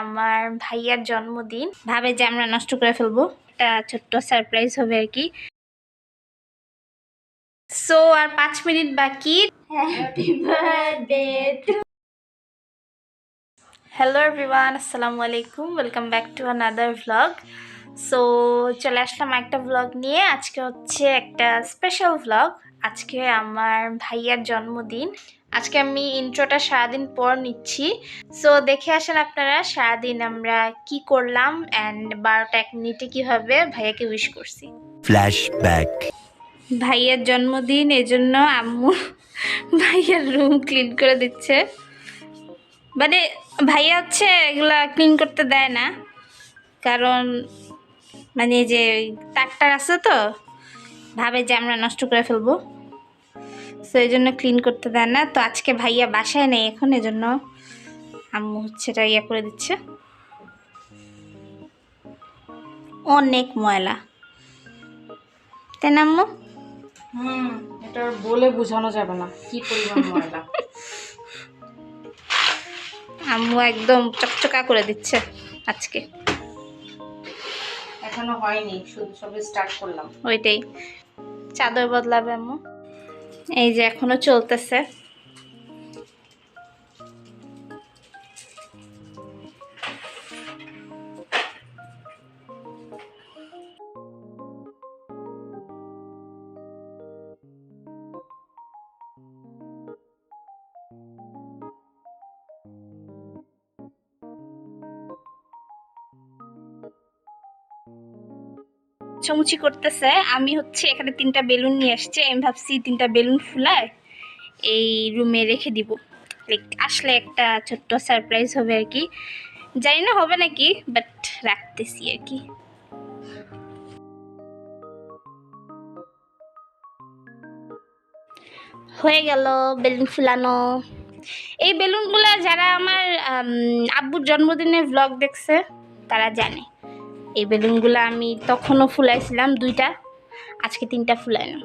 আমার ভাইয়ার জন্মদিন, ভাবে যে আমরা নষ্ট করে ফেলবো, একটা ছোট্ট সারপ্রাইজ হবে আর কি। সো আর 5 মিনিট বাকি। Happy birthday two hello everyone, আসসালামু আলাইকুম, welcome back to another vlog. So চলে আসলাম একটা ভ্লগ নিয়ে। আজকে হচ্ছে একটা স্পেশাল ভ্লগ। আজকে আমার ভাইয়ার জন্মদিন। আজকে আমি ইন্ট্রোটা সারাদিন পর নিচ্ছি। সো দেখে আসেন আপনারা সারাদিন আমরা কি করলাম অ্যান্ড 12টা 1 মিনিটে কীভাবে ভাইয়াকে উইশ করছি। ফ্ল্যাশব্যাক। ভাইয়ার জন্মদিন, এজন্য আম্মু ভাইয়ার রুম ক্লিন করে দিচ্ছে। মানে ভাইয়া হচ্ছে এগুলা ক্লিন করতে দেয় না, কারণ মানে যে তারটার আছে তো, ভাবে যে আমরা নষ্ট করে ফেলবো, সো এই জন্য ক্লিন করতে দেয় না। তো আজকে ভাইয়া বাসায় নেই এখন, এজন্য আম্মু হচ্ছে এটা ইয়ে করে দিচ্ছে। অনেক ময়লা, তাই না আম্মু? এটা বলে বোঝানো যাবে না কি পরিমাণ ময়লা। আম্মু একদম চকচকা করে দিচ্ছে আজকে। এখনো হয়নি, শুধু সবে স্টার্ট করলাম। ওইটাই, চাদর বদলাবে আম্মু। এই যে এখনো চলতেছে। মুছামুছি করতেছে। আমি হচ্ছে এখানে 3টা বেলুন নিয়ে আসছি। আমি ভাবছি 3টা বেলুন ফুলায় এই রুমে রেখে দিব, লাইক আসলে একটা ছোট্ট সারপ্রাইজ হবে আর কি। জানি না হবে নাকি, বাট রাখতেছি আর কি। হয়ে গেল বেলুন ফুলানো। এই বেলুনগুলা যারা আমার আব্বুর জন্মদিনের ভ্লগ দেখছে তারা জানে। এই বেলুনগুলো আমি তখনও ফুলাইছিলাম 2টা, আজকে 3টা ফুলাইলাম।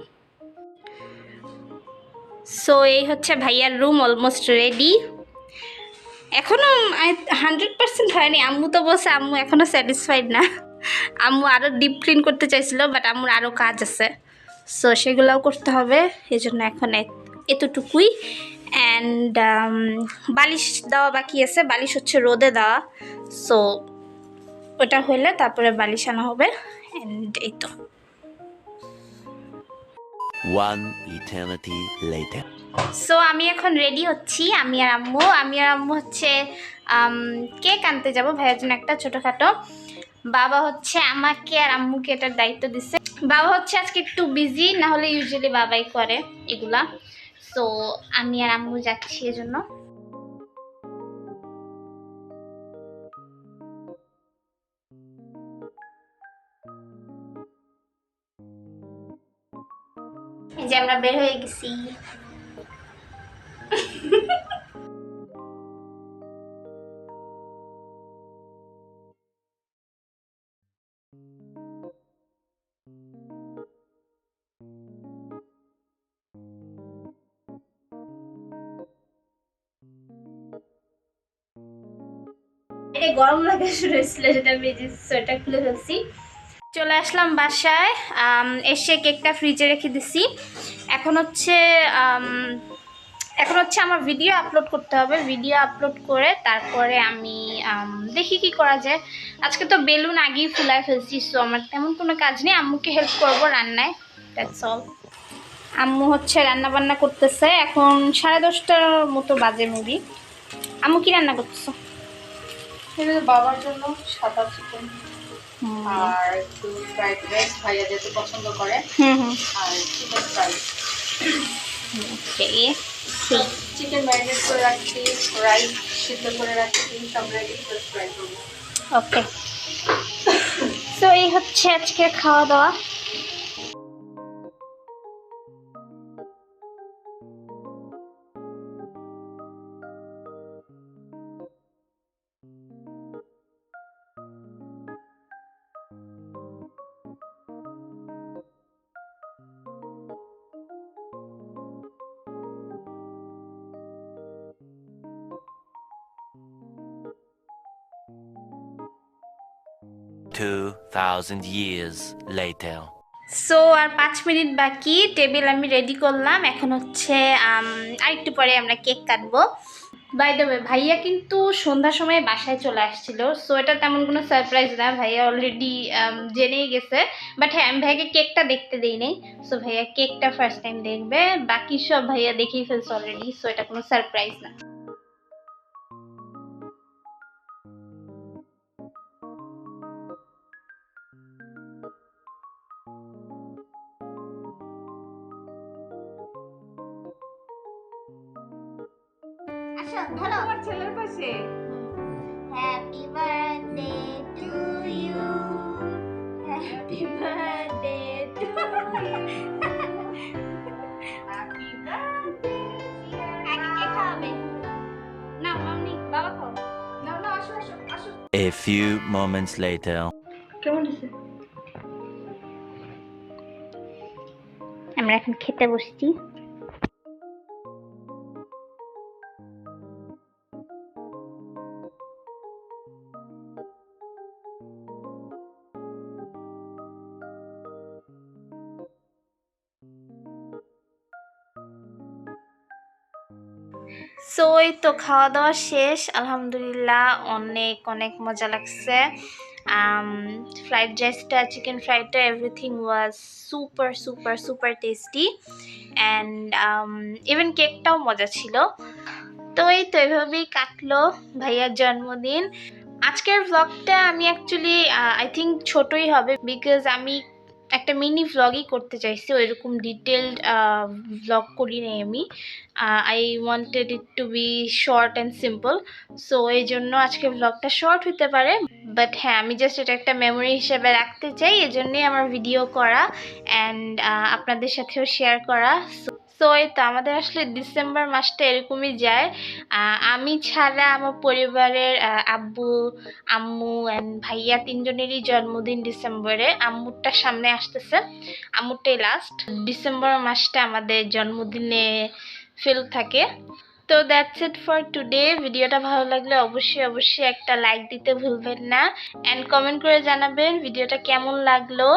সো এই হচ্ছে ভাইয়ার রুম অলমোস্ট রেডি। এখনো 100% হয়নি। আম্মু তো বলছে আম্মু এখনো স্যাটিসফাইড না, আম্মু আরও ডিপ ক্লিন করতে চাইছিল, বাট আম্মুর আরও কাজ আছে, সো সেগুলোও করতে হবে। এই জন্য এখন এতটুকুই। অ্যান্ড বালিশ দেওয়া বাকি আছে। বালিশ হচ্ছে রোদে দেওয়া, সো ওটা হলে তারপরে বালিশ আনা হবে। অ্যান্ড এই তো। One eternity later. সো আমি এখন রেডি হচ্ছি। আমি আর আম্মু হচ্ছে কেক আনতে যাব ভাইয়ের জন্য একটা ছোটোখাটো। বাবা হচ্ছে আমাকে আর আম্মুকে এটার দায়িত্ব দিচ্ছে। বাবা হচ্ছে আজকে একটু বিজি, না হলে ইউজুয়ালি বাবাই করে এগুলা। সো আমি আর আম্মু যাচ্ছি এজন্য। এই যে আমরা বের হয়ে গেছি। এটা গরম লাগা শুরু হয়েছিল, যেটা আমি সোয়েটার খুলে ফেলছি। চলে আসলাম বাসায়। এসে কেকটা ফ্রিজে রেখে দিছি। এখন হচ্ছে আমার ভিডিও আপলোড করতে হবে। ভিডিও আপলোড করে তারপরে আমি দেখি কি করা যায়। আজকে তো বেলুন আগেই ফুলায় ফেলছি, সো আমার তেমন কোনো কাজ নেই। আম্মুকে হেল্প করবো রান্নায়, দ্যাটস অল। আম্মু হচ্ছে রান্না বান্না করতেছে। এখন 10:30টার মতো বাজে মেবি। আম্মু কি রান্না করতেছো? বাবার জন্য সাদা চিকেন আর একটু ফ্রাইড রাইস, ভাইয়া যেতে পছন্দ করে, আর চিকেন ফ্রাই। ওকে, চিকেন ম্যারিনেট করে রাখছি, রাইস সিদ্ধ করে রাখছি, সব রেডি করে ফ্রাই করবো। ওকে। সো এই হচ্ছে আজকে খাওয়া দাওয়া। 2,000 years later. সো আর 5 মিনিট বাকি, টেবিল আমি রেডি করলাম। এখন হচ্ছে আরেকটু পরে আমরা কেক কাটবো। বাই দ্য ওয়ে, ভাইয়া কিন্তু সন্ধ্যার সময় বাসায় চলে আসছিল। সো এটা তেমন কোনো সারপ্রাইজ না, ভাইয়া অলরেডি জেনেই গেছে। বাট হ্যাঁ, আমি ভাইয়াকে কেকটা দেখতে দিই নাই। সো ভাইয়া কেকটা ফার্স্ট টাইম দেখবে, বাকি সব ভাইয়া দেখেই ফেলছে অলরেডি। সো এটা কোনো সারপ্রাইজ না। আচ্ছা, ধরো আমার ছেলের পাশে। Happy birthday to you, happy birthday to you, happy birthday. আগে কে খাবে? না মাম্মি, বাবা খাও। না না, আসো আসো আসো। A few moments later. কেমন হয়েছে? আমরা এখন খেতে বসছি। সো এই তো খাওয়া দাওয়া শেষ, আলহামদুলিল্লাহ অনেক অনেক মজা লাগছে। ফ্রাইড রাইসটা, চিকেন ফ্রাইডটা, everything was super super super tasty and even কেকটাও মজা ছিল। তো এই তো এভাবেই কাটলো ভাইয়ার জন্মদিন। আজকের ভ্লগটা আমি অ্যাকচুয়ালি আই থিঙ্ক ছোটই হবে, বিকজ আমি একটা মিনি ভ্লগই করতে চাইছি, ওইরকম ডিটেলড ভ্লগ করি নাই আমি। I wanted it to be short and simple. So এই জন্য আজকের ভ্লগটা শর্ট হতে পারে, বাট হ্যাঁ, আমি জাস্ট এটা একটা মেমোরি হিসেবে রাখতে চাই, এজন্যই আমার ভিডিও করা অ্যান্ড আপনাদের সাথেও শেয়ার করা। সো এই তো আমাদের আসলে ডিসেম্বর মাসটা এরকমই যায়। আমি ছাড়া আমার পরিবারের আব্বু, আম্মু অ্যান্ড ভাইয়া তিনজনেরই জন্মদিন ডিসেম্বরে। আম্মুরটা সামনে আসতেছে, আম্মুরটাই লাস্ট। ডিসেম্বর মাসটা আমাদের জন্মদিনে ফিল থাকে। তো দ্যাটস ইট ফর টুডে। ভিডিওটা ভালো লাগলে অবশ্যই অবশ্যই একটা লাইক দিতে ভুলবেন না অ্যান্ড কমেন্ট করে জানাবেন ভিডিওটা কেমন লাগলো।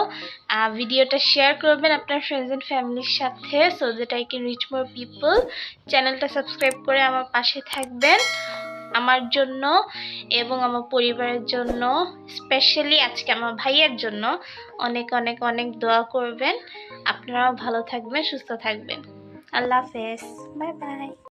ভিডিওটা শেয়ার করবেন আপনার ফ্রেন্ডস অ্যান্ড ফ্যামিলির সাথে, so that I can reach more people. চ্যানেলটা সাবস্ক্রাইব করে আমার পাশে থাকবেন আমার জন্য এবং আমার পরিবারের জন্য, স্পেশালি আজকে আমার ভাইয়ের জন্য অনেক অনেক অনেক দোয়া করবেন। আপনারাও ভালো থাকবেন, সুস্থ থাকবেন। আল্লাহ হাফেজ, বাই বাই।